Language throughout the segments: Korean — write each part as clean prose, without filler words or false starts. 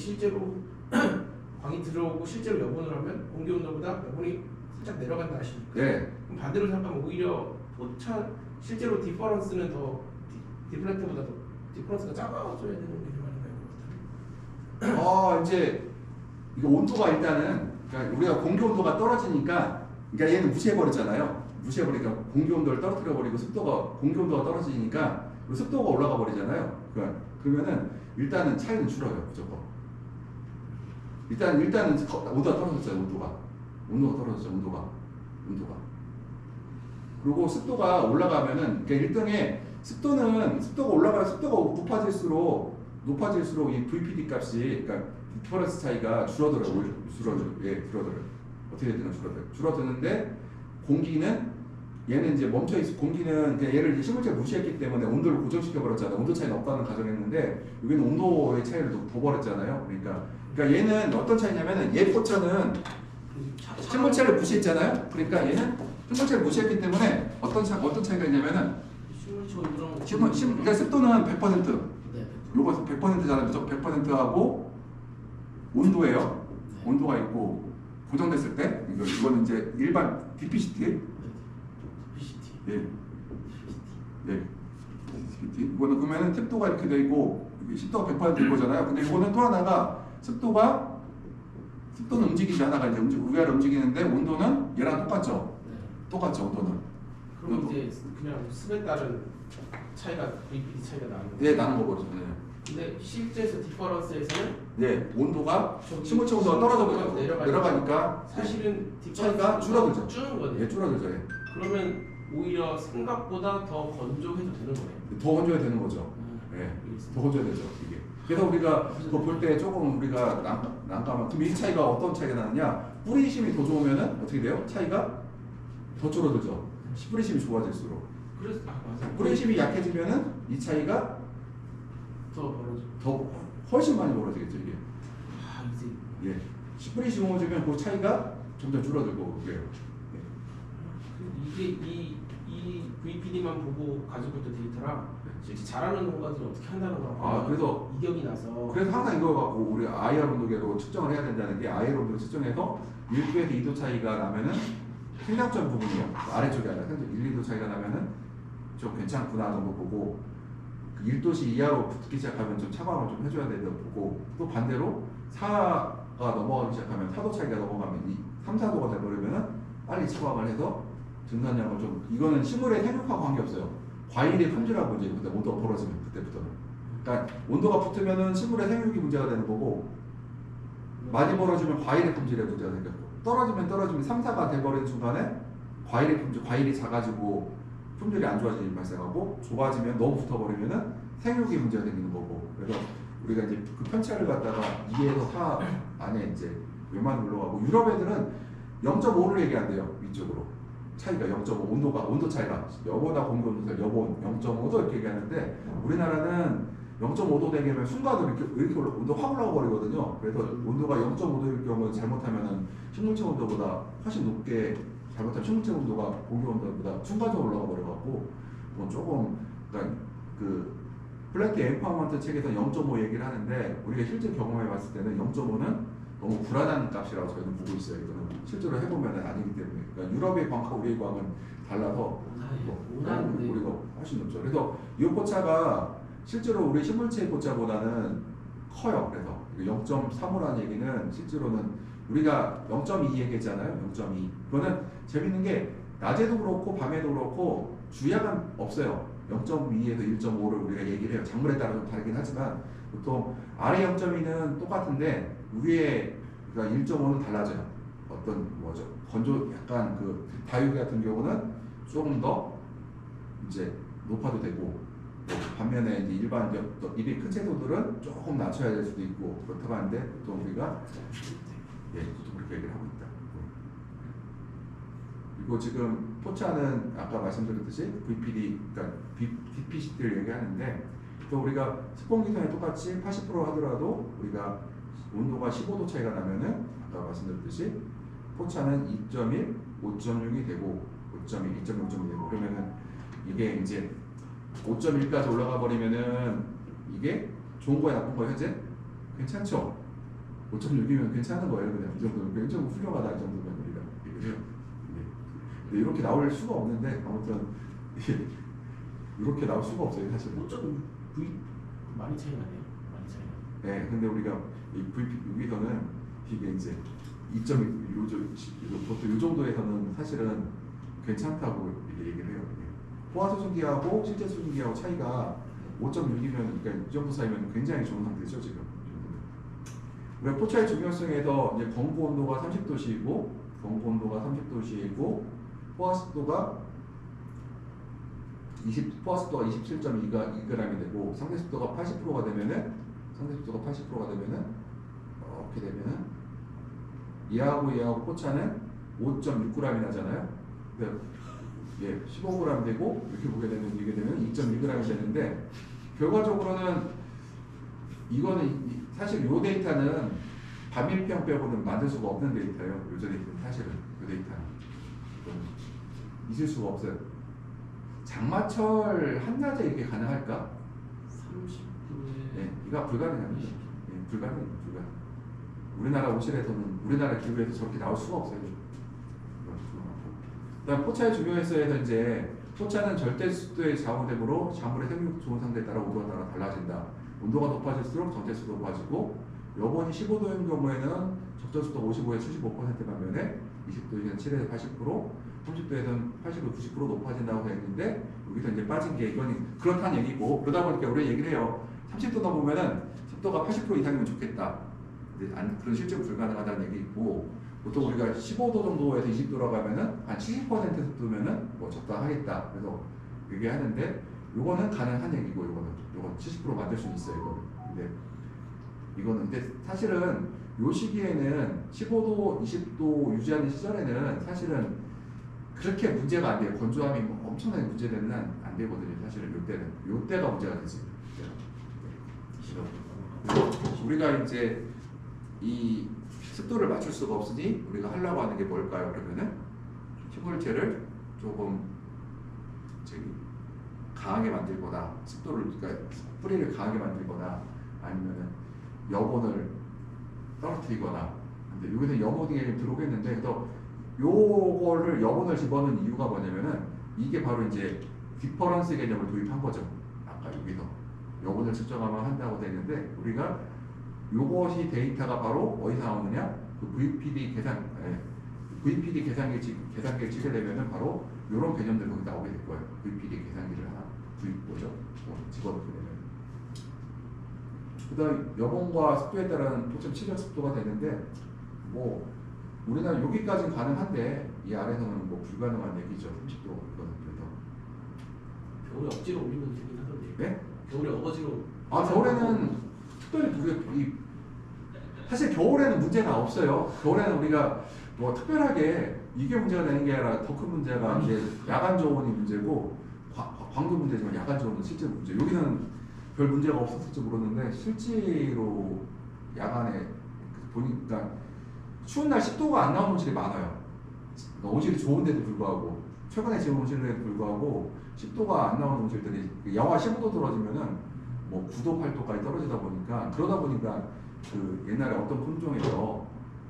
실제로 광이 들어오고 실제로 여본을 하면 공기 온도보다 여본이 살짝 내려간다 아십니까? 네. 그럼 반대로 생각하면 오히려 포차 실제로 디퍼런스는 더 디플렉트보다 더 디퍼런스가 작아져야 되는 게 아닌가요? 이제 이거 온도가 일단은 그러니까 우리가 공기 온도가 떨어지니까 그러니까 얘는 무시해버렸잖아요. 무시해버리니까 공기 온도를 떨어뜨려 버리고 공기 온도가 떨어지니까 습도가 올라가 버리잖아요. 그러면은 일단은 차이는 줄어요, 무조건. 일단은 온도가 떨어졌어요. 온도가 떨어졌죠. 온도가. 그리고 습도가 올라가면은 그러니까 일등의 습도가 올라가 습도가 높아질수록 이 VPD 값이 그러니까 디퍼런스 차이가 줄어들어요. 줄어들어요. 어떻게 되나 줄어드는데 얘는 이제 멈춰 있어. 공기는 그냥 얘를 식물체를 무시했기 때문에 온도를 고정시켜 버렸잖아요. 온도 차이는 없다는 가정했는데 여기는 온도의 차이를 더 버렸잖아요. 그러니까 얘는 어떤 차이냐면은 얘 포차는 식물체를 무시했잖아요. 그러니까 얘는 식물체를 무시했기 때문에 어떤 차이가 있냐면은 그러니까 습도는 100%. 요거 100%잖아요. 무조건 100%하고 온도예요. 온도가 있고 고정됐을 때 이거는 이제 일반 DPCT. DPCT. 이거는 그러면은 습도가 이렇게 돼 있고 습도가 100%인 거잖아요. 근데 이거는 또 하나가 습도는 움직이지 하나가 이제 위아래 움직이는데 온도는 얘랑 똑같죠. 똑같죠 온도는. 그럼 이제 그냥 습에 따른 차이가 VPD 차이가 나는 거죠. 네, 나는 거거든요. 네. 근데 실제에서 디퍼런스에서는 온도가 식물체 온도가 떨어져 내려가니까 사실은 차이가 줄어들죠. 주는 거네요. 예, 줄어들죠. 예. 그러면 오히려 생각보다 더 건조해도 되는 거예요. 더 건조해야 되는 거죠. 예, 더 건조해야 되죠 이게. 그래서 우리가 그 볼 때 조금 우리가 난감한 그럼 이 차이가 어떤 차이가 나느냐? 뿌리심이 더 좋으면은 어떻게 돼요? 차이가 더 줄어들죠. 뿌리심이 좋아질수록. 그래서 맞아요. 뿌리심이 약해지면은 이 차이가 더 훨씬 많이 벌어지겠죠 이게. 이제 예. 뿌리심이 좋아지면 그 차이가 점점 줄어들고 그래요. 이게 이 VPD만 보고 가지고 있던 데이터랑 실제 잘하는 농가들이 어떻게 한다는 거랑 그래서 이격이 나서 그래서 항상 이거 갖고 우리 IR 온도계로 측정을 해야 된다는 게 IR 온도를 측정해서 1도에서 2도 차이가 나면은 생장점 부분이요. 아래쪽에 아니라 1, 2도 차이가 나면은 좀 괜찮구나 정도 보고 1도씨 이하로 붙기 시작하면 좀 차광을 좀 해줘야 되는 보고 또 반대로 4가 넘어가기 시작하면 4도 차이가 넘어가면 3, 4도가 돼버리면은 빨리 차광을 해서 증산량을 좀 이거는 식물의 생육하고 관계없어요. 과일의 품질하고 이제 그때 온도가 벌어지면 그때부터는. 그러니까 온도가 붙으면은 식물의 생육이 문제가 되는 거고 많이 벌어지면 과일의 품질에 문제가 생겼고 떨어지면 3, 4가 돼버리는 순간에 과일의 품질, 과일이 작아지고 품질이 안 좋아지는 일이 발생하고 좁아지면 너무 붙어버리면은 생육이 문제가 생기는 거고 그래서 우리가 이제 그 편차를 갖다가 2에서 4 안에 이제 웬만하면 올라가고 유럽 애들은 0.5를 얘기한대요 위쪽으로 차이가 0.5 온도 차이가 여보다 공기 온도가 여보 0.5도 이렇게 얘기하는데 우리나라는 0.5도 되면 순간으로 이렇게 온도 확 올라가 버리거든요. 그래서 온도가 0.5도일 경우에 잘못하면은 식물체 온도보다 훨씬 높게 잘못하면 식물체 온도가 공기 온도보다 순간적으로 올라가 버려갖고 그건 조금 그러니까 그 플랭크 엠파워먼트 책에서 0.5 얘기를 하는데 우리가 실제 경험해봤을 때는 0.5는 너무 불안한 값이라고 저희는 보고 있어요. 이거는 실제로 해보면 아니기 때문에 그러니까 유럽의 광과 우리의 광은 달라서 우리가 훨씬 높죠. 그래서 이 포차가 실제로 우리 식물체의 포차보다는 커요. 그래서 0.35라는 얘기는 실제로는 우리가 0.2 얘기했잖아요. 0.2. 그거는 재밌는 게 낮에도 그렇고 밤에도 그렇고 주야가 없어요. 0.2에서 1.5를 우리가 얘기를 해요. 작물에 따라 좀 다르긴 하지만 보통 아래 0.2는 똑같은데 위에 그러니까 1.5는 달라져요. 어떤 뭐죠? 건조 약간 그 다육이 같은 경우는 조금 더 이제 높아도 되고 반면에 이제 일반 입이 큰 채소들은 조금 낮춰야 될 수도 있고 그렇다고 하는데 보통 우리가 보통 그렇게 얘기를 하고 있다. 그리고 지금 포차는 아까 말씀드렸듯이 VPD 그러니까 DPCT를 얘기하는데 또 우리가 습공기선에 똑같이 80% 하더라도 우리가 온도가 15도 차이가 나면은 아까 말씀드렸듯이 포차는 2.1, 5.6이 되고 5.1, 2.0, 5.2이 되고 그러면은 이게 이제 5.1까지 올라가 버리면은 이게 좋은 거야 나쁜 거야 현재? 괜찮죠? 5.6이면 괜찮은 거예요. 그냥 이 정도면 굉장히 훌륭하다 이 정도면 우리가 얘기를 해요. 네. 근데 이렇게 나올 수가 없는데 아무튼 이렇게 나올 수가 없어요 사실. 5.9 많이 차이가 나네요. 많이 차이가. 네, 근데 우리가 이 VP 여기서는 이게 이제 2.2 보통 이 정도에서는 사실은 괜찮다고 얘기를 해요. 포화 수증기하고 실제 수증기하고 차이가 5.6이면 그러니까 이 정도 사이면 굉장히 좋은 상태죠 지금. 우리가 포차의 중요성에서 이제 건구 온도가 30도씨이고 건구 온도가 30도씨이고 포화 습도가 27.2g이 되고 상대 습도가 80%가 되면은 이렇게 되면은 얘하고 포차는 5.6g이 나잖아요. 그러니까 15g 되고 이렇게 보게 되면 이게 되면 2.1g이 되는데 결과적으로는 이거는 사실 요 데이터는 반밀평 빼고는 만들 수가 없는 데이터예요. 요 데이터는 사실은 요 데이터는 있을 수가 없어요. 장마철 한낮에 이게 가능할까? 30분에 네, 이거 불가능합니다. 불가능해요. 우리나라 오실에서는 우리나라 기후에서 저렇게 나올 수가 없어요. 그다음 포차의 중요성에서 이제 포차는 절대 습도의 좌우됨으로 작물의 생육 좋은 상태에 따라 온도가 따라 달라진다. 온도가 높아질수록 전체 습도가 높아지고 여본이 15도인 경우에는 적정 습도가 55에서 75% 반면에 20도에서는 7에서 80%, 30도에서는 80에서 90% 높아진다고 되어 있는데 여기서 이제 빠진 게 이건 그렇다는 얘기고 그러다 보니까 우리 얘기를 해요. 30도 넘으면은 습도가 80% 이상이면 좋겠다. 근데 그런 실증 불가능하다는 얘기 있고 보통 우리가 15도 정도에서 20도라고 하면은 한 70% 습도면은 뭐 적당하겠다. 그래서 얘기하는데 요거는 가능한 얘기고 요거는 70% 만들 수 있어요. 이거는 근데 사실은 요 시기에는 15도, 20도 유지하는 시절에는 사실은 그렇게 문제가 안 돼요. 건조함이 뭐 엄청나게 문제되는 안 되거든요. 사실은 요때가 문제가 되지. 우리가 이제 이 습도를 맞출 수가 없으니 우리가 하려고 하는 게 뭘까요? 그러면은 식물체를 조금 강하게 만들거나 습도를 그러니까 뿌리를 강하게 만들거나 아니면은 여본을 떨어뜨리거나. 근데 여기서 여본이 들어오겠는데 그래서 요거를 여본을 집어넣은 이유가 뭐냐면은 이게 바로 이제 디퍼런스 개념을 도입한 거죠. 아까 여기서 여본을 측정하면 한다고 되는데 우리가 요것이 데이터가 바로 어디서 나오느냐? 그 VPD 계산기를 치게 되면은 바로 요런 개념들이 거기 나오게 될 거예요. VPD 계산기를 하나 집어넣게 되면. 그 다음 여본과 습도에 따른 포천 치적 습도가 되는데 뭐 우리나라 여기까지는 가능한데 이 아래서는 뭐 불가능한 얘기죠. 30도 그래서 겨울에 억지로 올리면 되긴 하던데. 네? 겨울에 어거지로. 겨울에는 특별히 우리가 사실 겨울에는 문제가 없어요. 겨울에는 우리가 뭐 특별하게 이게 문제가 되는 게 아니라 더 큰 문제가 이제 야간 저온이 문제고 광도 문제지만 야간 저온은 실제 문제. 여기는 별 문제가 없었을지 모르는데 실제로 야간에 보니까 추운 날 10도가 안 나오는 온실이 많아요. 온실이 좋은데도 불구하고 최근에 지은 온실에도 불구하고 10도가 안 나오는 온실들이 영하 15도 떨어지면은 뭐 9도 8도까지 떨어지다 보니까 그러다 보니까 그 옛날에 어떤 품종에서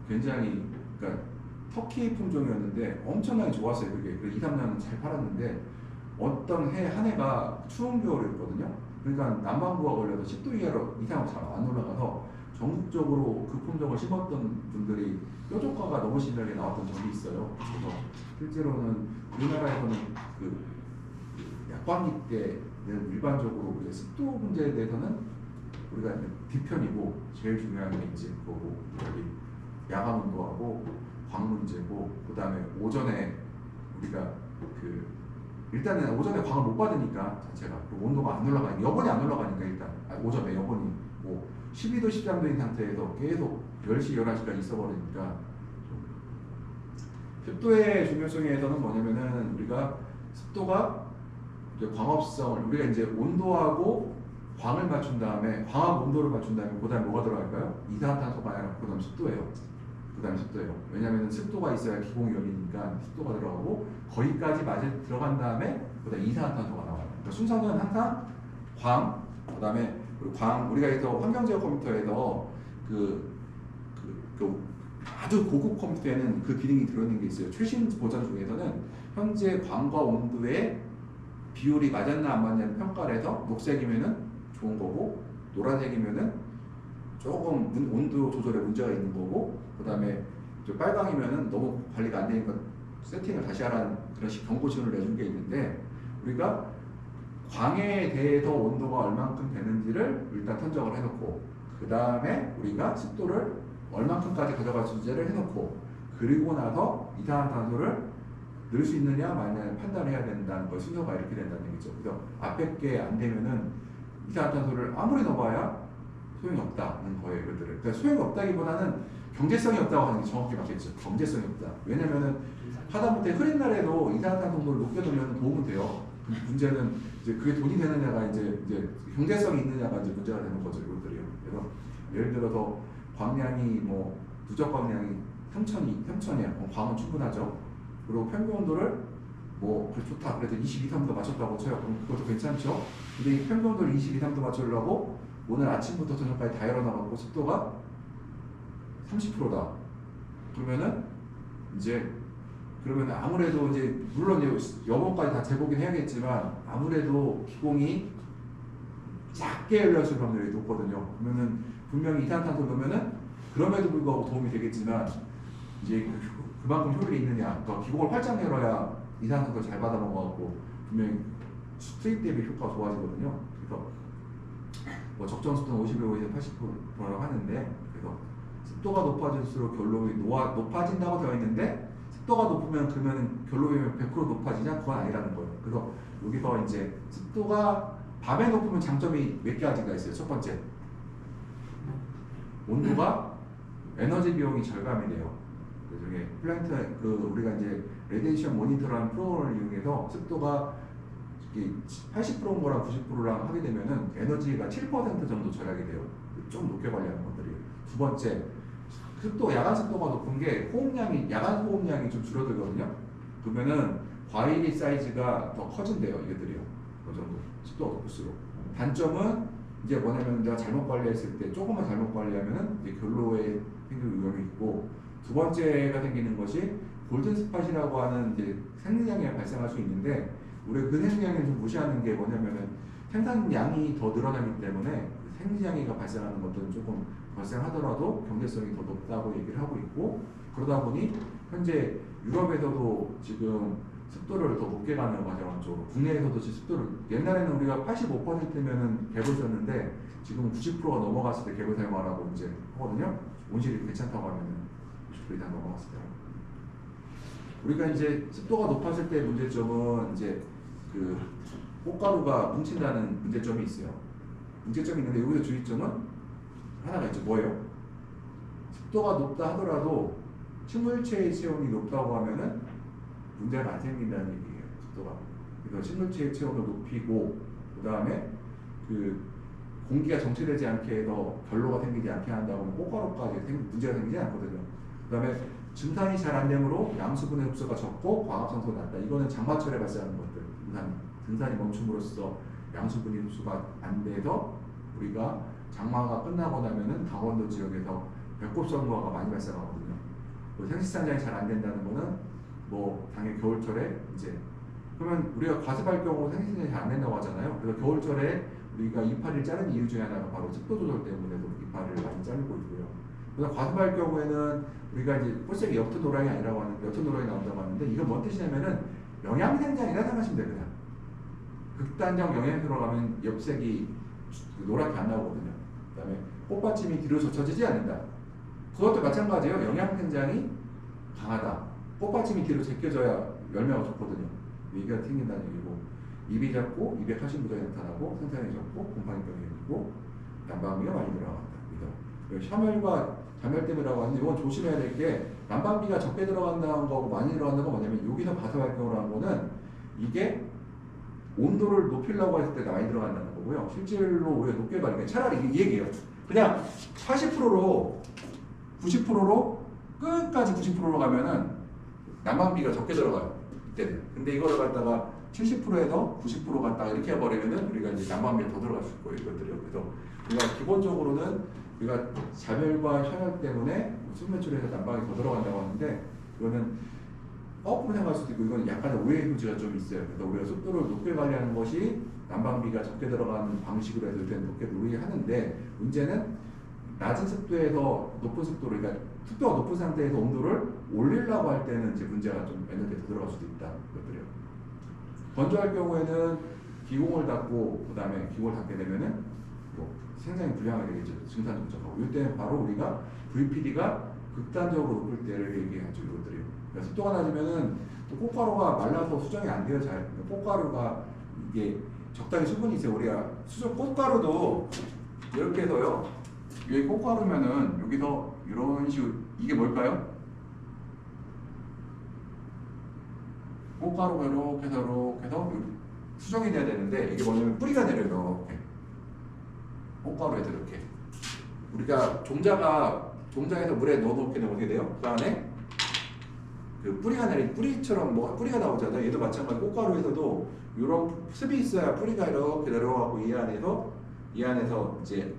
굉장히 그러니까 터키 품종이었는데 엄청나게 좋았어요. 그게 2, 3년은 잘 팔았는데 어떤 한 해가 추운 겨울이었거든요. 그러니까 난방부가 걸려서 10도 이상으로 잘 안 올라가서 전국적으로 그 품종을 심었던 분들이 뼈조과가 너무 심하게 나왔던 적이 있어요. 그래서 실제로는 우리나라에서는 그 약광기 때는 일반적으로 습도 문제에 대해서는 우리가 뒤편이고 제일 중요한 게 이제 그거고 여기 야간 온도하고 광 문제고 그 다음에 오전에 우리가 일단은 오전에 광을 못 받으니까 자체가 온도가 안 올라가니까 여본이 안 올라가니까 일단 오전에 여본이 뭐 12도 13도인 상태에서 계속 10시 11시까지 있어버리니까 습도의 중요성에서는 뭐냐면은 우리가 습도가 이제 광합성을 우리가 이제 온도하고 광을 맞춘 다음에 광합 온도를 맞춘 다음에 그 다음에 뭐가 들어갈까요? 이산화탄소가 아니라 그 다음 습도예요. 왜냐하면 습도가 있어야 기공열이니까 습도가 들어가고 거기까지 들어간 다음에 그 다음에 이산화탄소가 나와요. 그러니까 순서는 항상 광, 그 다음에 우리가 해서 환경제어 컴퓨터에서 그 아주 고급 컴퓨터에는 그 기능이 들어있는 게 있어요. 최신 버전 중에서는 현재 광과 온도의 비율이 맞았나 안 맞냐를 평가를 해서 녹색이면은 좋은 거고 노란색이면은 조금 온도 조절에 문제가 있는 거고 그 다음에 빨강이면은 너무 관리가 안 되니까 세팅을 다시 하라는 그런 경고 신호를 내준 게 있는데 우리가 광에 대해서 온도가 얼만큼 되는지를 일단 선정을 해놓고 그 다음에 우리가 습도를 얼만큼까지 가져갈 수 있는지를 해놓고 그리고 나서 이산화탄소를 넣을 수 있느냐 마느냐를 판단해야 된다는 거 순서가 이렇게 된다는 얘기죠. 그래서 앞에 게 안 되면은 이산화탄소를 아무리 넣어봐야 소용이 없다는 거예요. 이것들을. 그러니까 소용이 없다기보다는 경제성이 없다고 하는 게 정확히 맞겠죠. 경제성이 없다. 왜냐면은 하다못해 흐린 날에도 이산화탄소 농도를 높게 놓으면 도움은 돼요. 근데 문제는 이제 그게 돈이 되느냐가 이제 경제성이 있느냐가 이제 문제가 되는 거죠. 이것들이요. 그래서 예를 들어서 광량이 뭐 누적 광량이 3,000이야. 광은 충분하죠. 그리고 평균 온도를 뭐 좋다. 그래서 22, 3도 맞췄다고 쳐요. 그럼 그것도 괜찮죠. 근데 이 평균 온도를 22, 3도 맞추려고 오늘 아침부터 저녁까지 다 열어놔갖고 습도가 30%다. 그러면은 그러면 아무래도 이제 물론 여번까지 다 재보긴 해야겠지만 아무래도 기공이 작게 열렸을 확률이 높거든요. 그러면은 분명히 이산화탄소 넣으면은 그럼에도 불구하고 도움이 되겠지만 이제 그만큼 효율이 있느냐. 그러니까 기공을 활짝 열어야 이산화탄소 잘 받아 먹어갖고 분명히 수입 대비 효과가 좋아지거든요. 그래서 뭐 적정 습도는 50에서 80%라고 하는데 그래서 습도가 높아질수록 결론이 높아진다고 되어 있는데 습도가 높으면 그러면 결론이 100% 높아지냐? 그건 아니라는 거예요. 그래서 여기서 이제 습도가 밤에 높으면 장점이 몇 가지가 있어요. 첫 번째, 온도가 에너지 비용이 절감이 돼요. 그중에 플랭크 우리가 이제 레디에이션 모니터라는 프로그램을 이용해서 습도가 80%인 거랑 90%랑 하게 되면은 에너지가 7% 정도 절약이 돼요. 좀 높게 관리하는 것들이. 두 번째, 야간 습도가 높은 게 야간 호흡량이 좀 줄어들거든요. 그러면은 과일이 사이즈가 더 커진대요, 이것들이요. 그 정도 습도가 높을수록. 단점은 이제 뭐냐면 내가 잘못 관리했을 때 조금만 잘못 관리하면은 이제 결로에 생길 위험이 있고, 두 번째가 생기는 것이 골든 스팟이라고 하는 이제 생리장애가 발생할 수 있는데, 우리가 그 생리장애를 좀 무시하는 게 뭐냐면은 생산량이 더 늘어나기 때문에 생리장애가 발생하는 것들은 조금 발생하더라도 경제성이 더 높다고 얘기를 하고 있고, 그러다 보니 현재 유럽에서도 지금 습도를 더 높게 가는 과정을 좀, 국내에서도 습도를, 옛날에는 우리가 85%면은 갭을 썼는데 지금 90%가 넘어갔을 때 갭을 사용하라고 이제 하거든요. 온실이 괜찮다고 하면은 90% 이상 넘어갔을 때. 우리가 이제 습도가 높았을 때 문제점은 이제 그 꽃가루가 뭉친다는 문제점이 있어요. 문제점이 있는데 여기서 주의점은 하나가 있죠. 뭐예요? 습도가 높다 하더라도 식물체의 체온이 높다고 하면은 문제가 안 생긴다는 얘기예요. 습도가. 그래서 식물체의 체온을 높이고, 그 다음에 그 공기가 정체되지 않게 해서 결로가 생기지 않게 한다고 하면 꽃가루까지 문제가 생기지 않거든요. 그 다음에 증산이 잘 안 되므로 양수분해 흡수가 적고 과합성소가 낮다. 이거는 장마철에 발생하는 것들. 증산이 멈춤으로써 양수분해 흡수가 안 돼서 우리가 장마가 끝나고 나면은 강원도 지역에서 배꼽선거가 많이 발생하거든요. 생식산장이 잘 안 된다는 거는 뭐 당연히 겨울철에 이제, 그러면 우리가 과습할 경우 생식산장이 잘 안 된다고 하잖아요. 그래서 겨울철에 우리가 이파리를 자른 이유 중에 하나가 바로 습도 조절 때문에도 이파리를 많이 자르고 있고요. 그래서 과습할 경우에는 우리가 이제 폴색이 옅은 노랑이 아니라고 하는데, 옅은 노랑이 나온다고 하는데, 이건 뭔 뜻이냐면은 영양생장이라 생각하시면 돼요. 그냥 극단적 영양이 들어가면 엽색이 노랗게 안 나오거든요. 그 다음에 꽃받침이 뒤로 젖혀지지 않는다. 그것도 마찬가지예요. 영양생장이 강하다. 꽃받침이 뒤로 제껴져야 열매가 좋거든요. 위기가 생긴다는 얘기고, 입이 작고 입에 칼슘 부족이 나타나고 생산이 적고 곰팡이병이 생기고 난방비가 많이 들어간다. 샤멜과 자멸됨이라고 하는데, 이건 조심해야 될 게, 난방비가 적게 들어간다는 거하고 많이 들어간다는 건 뭐냐면, 여기서 과습활동을 거는 이게 온도를 높이려고 했을 때가 많이 들어간다는 거고요. 실질로 오히려 높게 가니까 차라리 이 얘기예요. 그냥 80%로 90%로 끝까지 90%로 가면은 난방비가 적게 들어가요. 이때는. 근데 이거를 갖다가 70%에서 90% 갔다가 이렇게 해버리면은 우리가 이제 난방비가 더 들어갈 수 있고, 이것들이요. 그래서 우리가 기본적으로는 우리가 자멸과 혈혈 때문에 수분 배출해서 난방이 더 들어간다고 하는데 이거는 거꾸로 생각할 수도 있고 이건 약간의 오해의 소지가 좀 있어요. 그래서 우리가 습도를 높게 관리하는 것이 난방비가 적게 들어가는 방식으로 해서 일단 높게 누리하는데 문제는 낮은 습도에서 높은 습도를 그러니까 습도가 높은 상태에서 온도를 올리려고 할 때는 이제 문제가 좀 에너지가 더 들어갈 수도 있다. 그것들이요. 건조할 경우에는 기공을 닫고 그 다음에 기공을 닫게 되면은 뭐 생산이 불량하게 되겠죠. 증산이 부족하고 이때는 바로 우리가 VPD가 극단적으로 높을 때를 얘기하죠. 이것들이요. 그러니까 습도가 낮으면은 또 꽃가루가 말라서 수정이 안 돼요. 잘 꽃가루가 이게 적당히 수분이 있어요. 우리가 수정 꽃가루도 이렇게 해서요. 여기 꽃가루면은 여기서 이런 식으로 이게 뭘까요? 꽃가루가 이렇게 해서 수정이 돼야 되는데 이게 뭐냐면 뿌리가 내려요. 이렇게 꽃가루에서 이렇게 우리가 종자에서 물에 넣어놓게 되면 어떻게 돼요? 그 안에 그 뿌리가 내린 뿌리처럼 뭐 뿌리가 나오잖아요. 얘도 마찬가지 꽃가루에서도 이런 습이 있어야 뿌리가 이렇게 내려가고 이 안에서 이제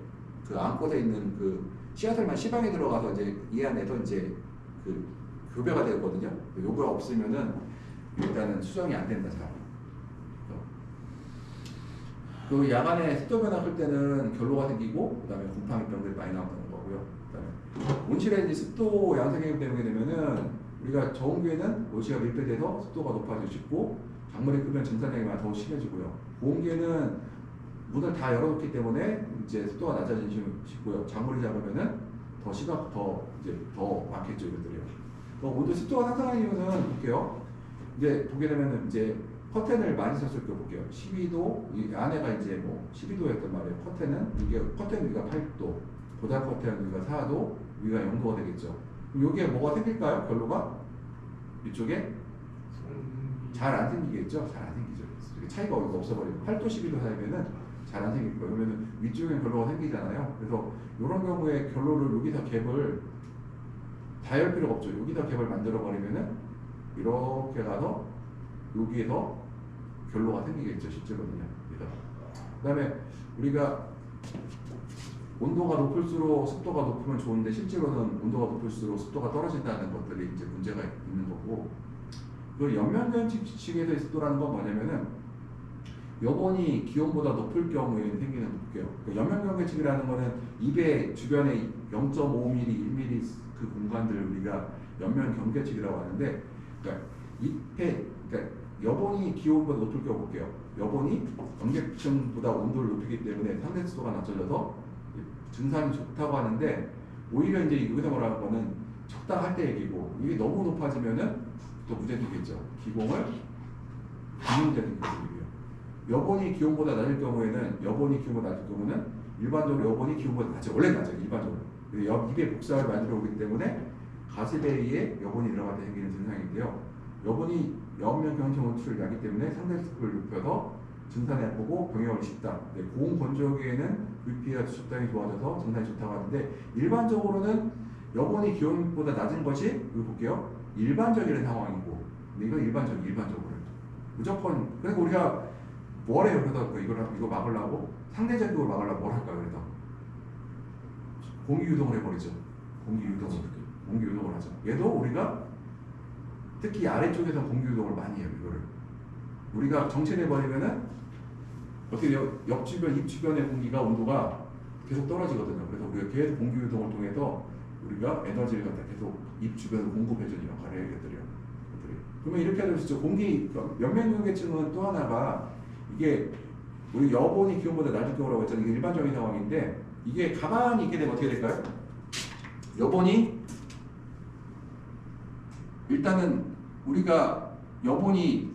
그 안꽃에 있는 그 씨앗을만 시방에 들어가서 이제 이 안에서 이제 그 교배가 되거든요. 요거가 없으면은 일단은 수정이 안 된다 잘. 그 야간에 습도 변화 클 때는 결로가 생기고 그다음에 곰팡이병들이 많이 나온다는 거고요. 그다음에 온실에 이제 습도 양성이 되게 되면은 우리가 저온기에는 온실가 밀폐돼서 습도가 높아지고 싶고 강물이 끄면 증산량이 더 심해지고요. 고온기에는 문을 다 열어놓기 때문에 이제 습도가 낮아지고 싶고요. 작물이 작으면은 더 많겠죠 이것들이요. 온도 습도가 상승하는 이유는 볼게요. 이제 보게 되면은 이제 커튼을 많이 썼을 때 볼게요. 12도 이 안에가 이제 뭐 12도였단 말이에요. 커튼 위가 8도, 보다 커튼 위가 4도, 위가 0도가 되겠죠. 그럼 여기에 뭐가 생길까요? 결로가 이쪽에 잘 안 생기겠죠. 잘 안 생기죠. 차이가 없어버리고 8도 12도 사이면은 잘 안 생길 거예요. 그러면 위쪽에 결로가 생기잖아요. 그래서 이런 경우에 결로를 여기서 갭을 다 열 필요가 없죠. 여기서 갭을 만들어 버리면은 이렇게 가서 여기에서 결로가 생기겠죠. 실제로는요. 그 다음에 우리가 온도가 높을수록 습도가 높으면 좋은데 실제로는 온도가 높을수록 습도가 떨어진다는 것들이 이제 문제가 있는 거고 그 연면견칙에서의 습도라는 건 뭐냐면은 여본이 기온보다 높을 경우에 생기는 볼게요. 그러니까 연면견칙이라는 거는 입의 주변에 0.5mm, 1mm 그 공간들을 우리가 연면경계칙이라고 하는데 그러니까 그러니까 여본이 기온보다 높을 경우 볼게요. 여본이 경계층보다 온도를 높이기 때문에 상대 습도가 낮춰져서 증산이 좋다고 하는데 오히려 이제 여기서 말하는 거는 적당할 때 얘기고 이게 너무 높아지면은 또 문제되겠죠. 기공을 기능되는 거예요. 여본이 기온보다 낮을 경우에는 일반적으로 여본이 기온보다 낮아요. 원래 낮아요. 일반적으로. 입에 복사를 만들어 오기 때문에 가스배 위에 여본이 들어갈 때 생기는 증상인데요. 여본이 여면 경청 원추를 나기 때문에 상대 습도를 높여서 증산에 아프고 병에 걸리기 쉽다. 고온 건조기에는 VP가 적당히 좋아져서 증산이 좋다고 하는데 일반적으로는 여본이 기온보다 낮은 것이 여기 볼게요. 일반적인 상황이고 근데 이건 일반적으로 무조건 그래서 우리가 뭘 해요? 그래서 이거 막으려고 상대적으로 막으려고 뭘 할까요? 그래서 공기 유동을 해버리죠. 공기 유동을 하죠. 얘도 우리가 특히 아래쪽에서 공기 유동을 많이 해요. 이거를 우리가 정체해버리면은 어떻게 돼요? 옆 주변, 입 주변의 공기가 온도가 계속 떨어지거든요. 그래서 우리가 계속 공기 유동을 통해서 우리가 에너지를 갖다 계속 입 주변으로 공급해주는 역할을 해야 되더래요. 그러면 이렇게 할 수 있죠. 공기 연면경계층은 또 하나가 이게 우리 여본이 기온보다 낮을 경우라고 했잖아요. 이게 일반적인 상황인데 이게 가만히 있게 되면 어떻게 될까요? 여본이 일단은 우리가 여본이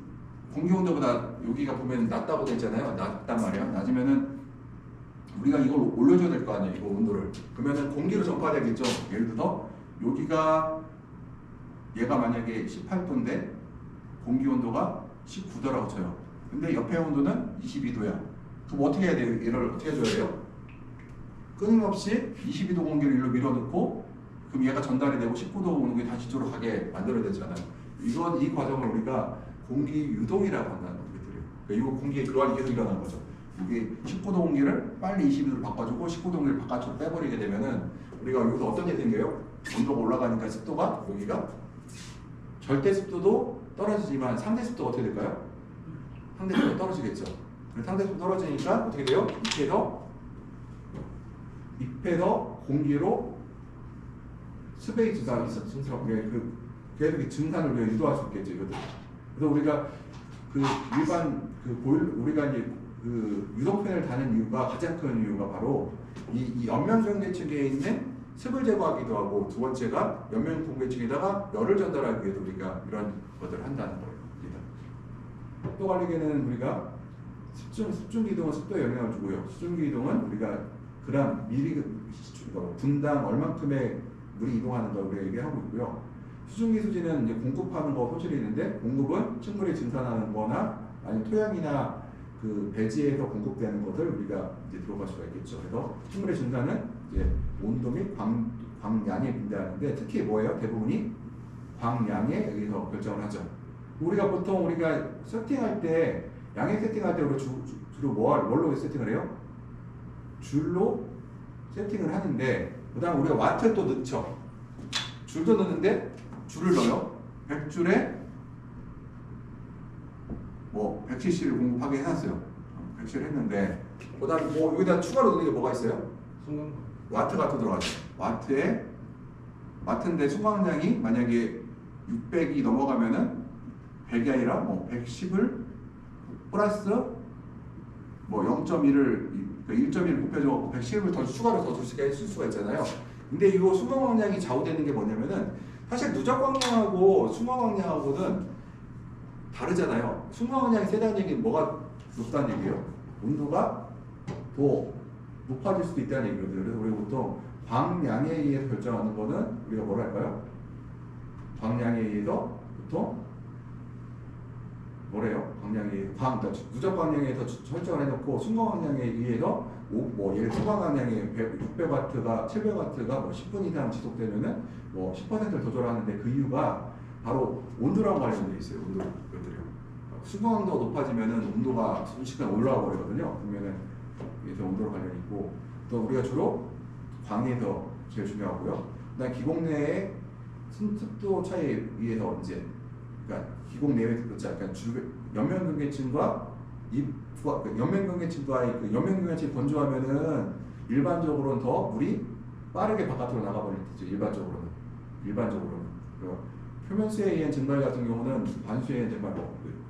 공기 온도보다 여기가 보면 낮다고 되잖아요. 낮단 말이야. 낮으면은 우리가 이걸 올려줘야 될 거 아니에요. 이거 온도를. 그러면은 공기로 전파되겠죠. 예를 들어서 여기가 얘가 만약에 18도인데 공기 온도가 19도라고 쳐요. 근데 옆에 온도는 22도야. 그럼 어떻게 해야 돼요? 얘를 어떻게 해줘야 돼요? 끊임없이 22도 공기를 일로 밀어넣고 그럼 얘가 전달이 되고 19도 공기 다시 쪽으로 가게 만들어야 되잖아요. 이 과정을 우리가 공기 유동이라고 한다는 거거든요. 그러니까 이거 공기의 교환이 계속 일어나는 거죠. 여기 19도 공기를 빨리 22도로 바꿔주고 19도 공기를 바깥으로 빼버리게 되면은 우리가 여기서 어떤 일이 생겨요? 온도가 올라가니까 습도가 여기가 절대 습도도 떨어지지만 상대 습도가 어떻게 될까요? 상대 습도가 떨어지겠죠. 상대 습도 떨어지니까 어떻게 돼요? 잎에서 공기로 습의 증산, 계속 증산을 우리가 유도할 수 있겠죠. 이것들. 그래서 우리가 그 일반 우리가 이제 그 유독팬을 다는 이유가 가장 큰 이유가 바로 이 연면공개층에 있는 습을 제거하기도 하고 두 번째가 연면공개층에다가 열을 전달하기 위해서 우리가 이런 것들을 한다는 거예요. 습도 관리계는 우리가 습중 기동은 습도에 영향을 주고요. 수증기 이동은 우리가 그람, 미리 분당 얼만큼의 물이 이동하는 걸 우리가 얘기하고 있고요. 수증기 수지는 이제 공급하는 거 소실이 있는데 공급은 식물이 증산하는 거나 아니면 토양이나 그 배지에서 공급되는 것을 우리가 이제 들어갈 수가 있겠죠. 그래서 식물의 증산은 이제 온도 및 광량에 분배하는데 특히 뭐예요? 대부분이 광량에 의해서 결정을 하죠. 보통 우리가 세팅할 때 양액 세팅할 때 우리 주로 뭘로 세팅을 해요? 줄로 세팅을 하는데 그다음 우리가 와트를 또 넣죠. 줄도 넣는데 줄을 넣어요. 100줄에 뭐 100cc를 공급하게 해놨어요. 100cc를 했는데 그다음 뭐 여기다 추가로 넣는 게 뭐가 있어요? 와트가 또 들어가죠. 와트인데 수광량이 만약에 600이 넘어가면은 100이 아니라 뭐 110을 플러스 뭐 0.1을 1.1을 곱해줘 110을 더 추가로 더 쓸 수가 있잖아요. 근데 이거 수광량이 좌우되는 게 뭐냐면은 사실 누적 광량하고 수광 광량하고는 다르잖아요. 수광 광량이 세다는 얘기는 뭐가 높다는 얘기예요? 온도가 더 높아질 수도 있다는 얘기거든요. 그래서 우리가 보통 광량에 의해서 결정하는 거는 우리가 뭐라 할까요? 광량에 의해서 보통 뭐래요? 광량에 그러니까 누적 광량에 의해서 설정을 해놓고 순간 광량에 의해서 뭐 예를 수광 광량이 600W가 700W가 뭐 10분 이상 지속되면은 뭐 10%를 더 조절하는데 그 이유가 바로 온도랑 관련돼 있어요. 온도 것들이요. 수광도 높아지면은 온도가 순식간에 올라와 버리거든요. 그러면은 그래서 온도랑 관련이 있고 또 우리가 주로 광에서 제일 중요하고요. 그다음 기공 내의 습도 차이에 의해서 이제 그러니까 기공 내외 습도차, 그러니까 연면근계층과 연면근계층과의 그 연면근계층이 건조하면은 일반적으로는 더 물이 빠르게 바깥으로 나가버리죠. 일반적으로는. 그리고 표면수에 의한 증발 같은 경우는 반수에 의한 증발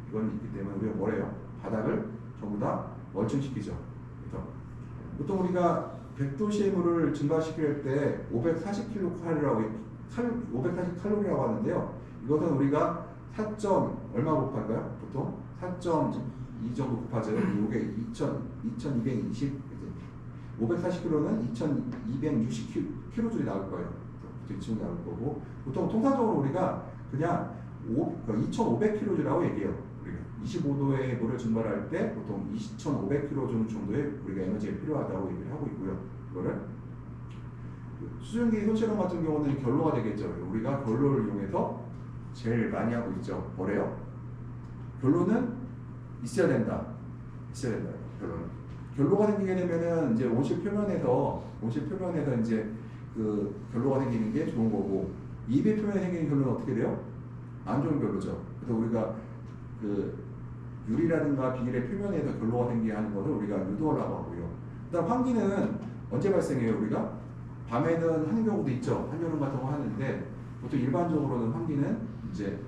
이건 있기 때문에 우리가 뭐래요? 바닥을 전부 다 멀칭시키죠. 그래서 보통 우리가 100도씨의 물을 증발시킬 때 540칼로리라고 하는데요. 이것은 우리가 4. 얼마 곱할까요? 보통 4.2 정도 곱하죠. 이게 2220 540kg는 2260kJ이 나올 거예요. 지금 나올 거고 보통 통상적으로 우리가 그냥 2500kJ라고 얘기해요. 우리가 25도의 물을 증발할 때 보통 2500kJ 정도의 우리가 에너지가 필요하다고 얘기를 하고 있고요. 이거를 수증기 손실험 같은 경우는 결로가 되겠죠. 우리가 결로를 이용해서 제일 많이 하고 있죠. 뭐래요? 결로는 있어야 된다. 결로가 생기게 되면은 이제 온실 표면에서 이제 그 결로가 생기는 게 좋은 거고 입의 표면에 생기는 결로는 어떻게 돼요? 안 좋은 결로죠. 그래서 우리가 그 유리라든가 비닐의 표면에서 결로가 생기게 하는 것을 우리가 유도하려고 하고요. 그다음 환기는 언제 발생해요? 우리가 밤에는 하는 경우도 있죠. 한여름 같은 거 하는데 보통 일반적으로는 환기는 이제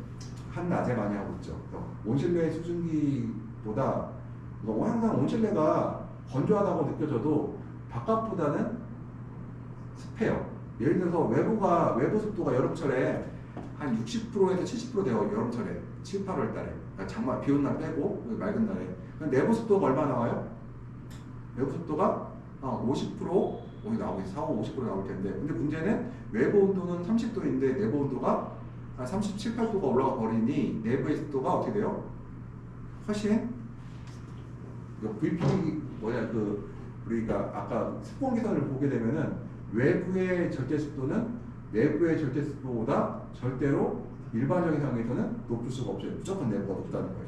한낮에 많이 하고 있죠. 온실내 수증기보다 항상 온실내가 건조하다고 느껴져도 바깥보다는 습해요. 예를 들어서 외부 습도가 여름철에 한 60%에서 70% 돼요. 여름철에 7, 8월 달에 장마 비 오는 날 빼고 맑은 날에 내부 습도가 얼마 나와요? 내부 습도가 50% 나오고 50% 나올 텐데 근데 문제는 외부 온도는 30도인데 내부 온도가 한 37, 8도가 올라가 버리니 내부의 습도가 어떻게 돼요? 훨씬 VP 우리가 아까 습공기선을 보게 되면은 외부의 절대 습도는 내부의 절대 습도보다 절대로 일반적인 상황에서는 높을 수가 없어요. 무조건 내부가 높다는 거예요.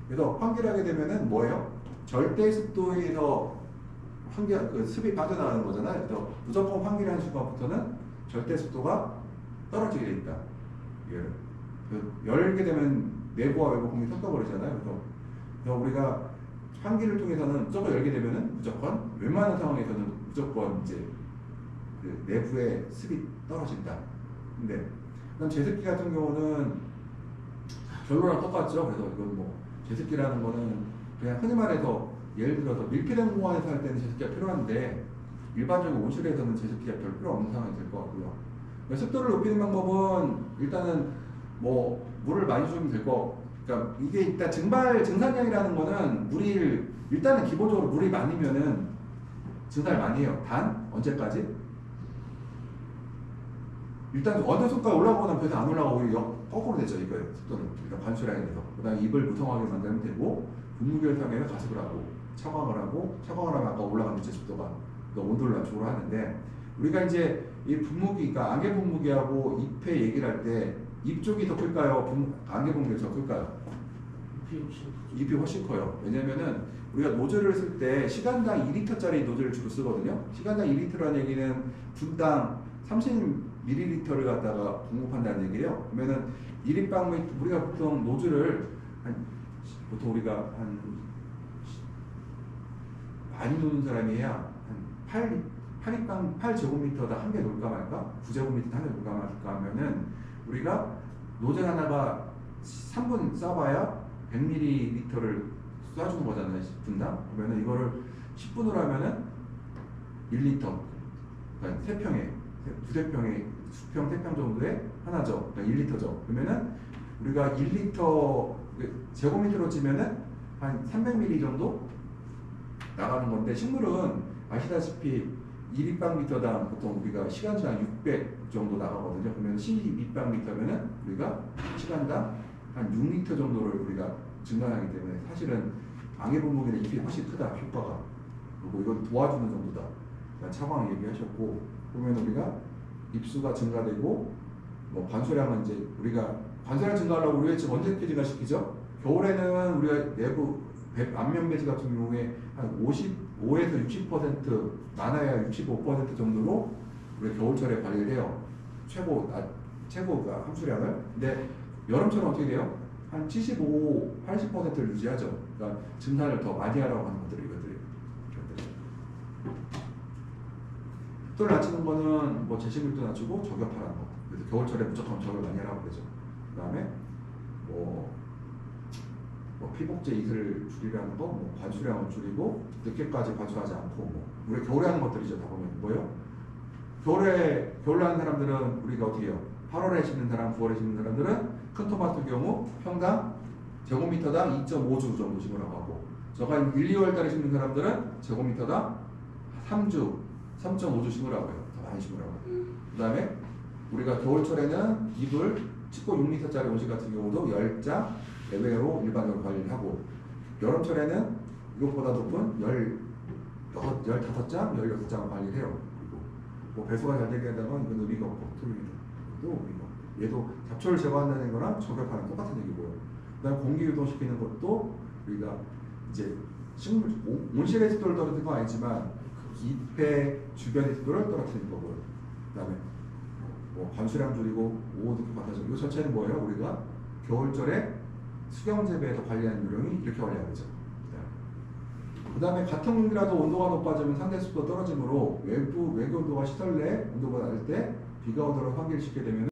그래서 환기를 하게 되면은 뭐예요? 절대 습도에서 그 습이 빠져나가는 거잖아요. 그래서 무조건 환기라는 순간부터는 절대 습도가 떨어지게 돼 있다. 이거를 열게 되면 내부와 외부 공기 섞여버리잖아요. 그래서 우리가 환기를 통해서는 무조건 열게 되면은 무조건 웬만한 상황에서는 무조건 이제 그 내부의 습이 떨어진다. 근데 그다음 제습기 같은 경우는 결론랑 똑같죠. 그래서 이건 뭐 제습기라는 거는 그냥 흔히 말해서 예를 들어서 밀폐된 공간에서 할 때는 제습기가 필요한데 일반적인 온실에서는 제습기가 별 필요 없는 상황이 될 것 같고요. 습도를 높이는 방법은 일단은 뭐 물을 많이 주면 될 거. 그러니까 이게 일단 증산량이라는 거는 물이 일단은 기본적으로 물이 많으면은 증산을 많이 해요. 단 언제까지? 일단 어느 순간 올라가고 나면 계속 안 올라가고 거꾸로 되죠. 이거예요. 습도는 일단 관수량에 대해서. 그다음에 입을 무성하게 만들면 되고 분무기를 사용하면 가습을 하고 차광을 하면 아까 올라가는 습도가 온도를 낮추고 하는데 우리가 이제 이 분무기, 그러니까 안개 분무기하고 잎의 얘기를 할 때 잎 쪽이 더 클까요? 안개 분무기가 더 클까요? 잎이 훨씬 커요. 왜냐면은 우리가 노즐을 쓸 때 시간당 2리터짜리 노즐을 주로 쓰거든요. 시간당 2리터라는 얘기는 분당 30ml를 갖다가 공급한다는 얘기예요. 그러면은 1인당 우리가 보통 노즐을 보통 우리가 많이 노는 사람이 해야 한 8제곱미터당 한 개 놀까 말까? 9제곱미터 한 개 놀까 말까 하면은 우리가 노즐 하나가 3분 쏴봐야 100ml를 쏴주는 거잖아요. 10분당. 그러면은 이거를 10분으로 하면은 1리터. 그러니까 3평에, 두세 평에, 수평 3평 정도에 하나죠. 그러니까 1리터죠. 그러면은 우리가 1리터 제곱미터로 치면은 한 300ml 정도 나가는 건데 식물은 아시다시피 1立方미터당 보통 우리가 시간당 600 정도 나가거든요. 그러면 12立方미터면은 우리가 시간당 한 6리터 정도를 우리가 증가하기 때문에 사실은 안개 분무기는 잎이 훨씬 크다 효과가. 그리고 이건 도와주는 정도다. 차광 얘기하셨고 보면 우리가 잎수가 증가되고 뭐 관수량은 이제 우리가 관수량 증가하려고 우리가 지금 언제 증가시키죠? 겨울에는 우리가 내부 안면 배지 같은 경우에 한 55에서 60% 많아야 65% 정도로 우리가 겨울철에 관리를 해요. 최고가 함수량을. 근데 여름철은 어떻게 돼요? 한 75, 80%를 유지하죠. 그러니까 증산을 더 많이 하라고 하는 것들이 이것들이. 습도를 낮추는 거는 뭐 제식밀도 낮추고 저격하라는 거. 그래서 겨울철에 무조건 저격을 많이 하라고 그러죠. 그 다음에 뭐 피복제 이슬을 줄이라는 거, 뭐 관수량을 줄이고 늦게까지 관수하지 않고 뭐 우리 겨울에 하는 것들이죠. 다 보면 뭐요? 겨울에 하는 사람들은 우리가 어떻게 해요? 8월에 심는 사람, 9월에 심는 사람들은 큰 토마토 경우 평당 제곱미터당 2.5주 정도 심으라고 하고 저가 1, 2월 달에 심는 사람들은 제곱미터당 3주, 3.5주 심으라고 해요. 더 많이 심으라고 해요. 그 다음에 우리가 겨울철에는 잎을 치고 6리터짜리 온실 같은 경우도 10장 예외로 일반적으로 관리를 하고 여름철에는 이것보다 높은 15장, 16장을 관리를 해요. 그리고 뭐 배수가 잘 되게 한다면 이건 의미가 없고 틀립니다. 또 의미가 없고 얘도 잡초를 제거한다는 거랑 저격하는 똑같은 얘기고요. 그 다음에 공기 유동시키는 것도 우리가 이제 식물 온실의 습도를 떨어뜨리는 건 아니지만 잎의 주변의 습도를 떨어뜨리는 거고요. 그 다음에 뭐 관수량 줄이고 오후 늦게 받아줘. 이거 전체는 뭐예요? 우리가 겨울철에 수경재배에서 관리하는 요령이 이렇게 관리하죠. 그 다음에 같은 공기라도 온도가 높아지면 상대 습도가 떨어지므로 외부 온도가 시설 내 온도가 낮을 때 비가 오도록 환기를 시키게 되면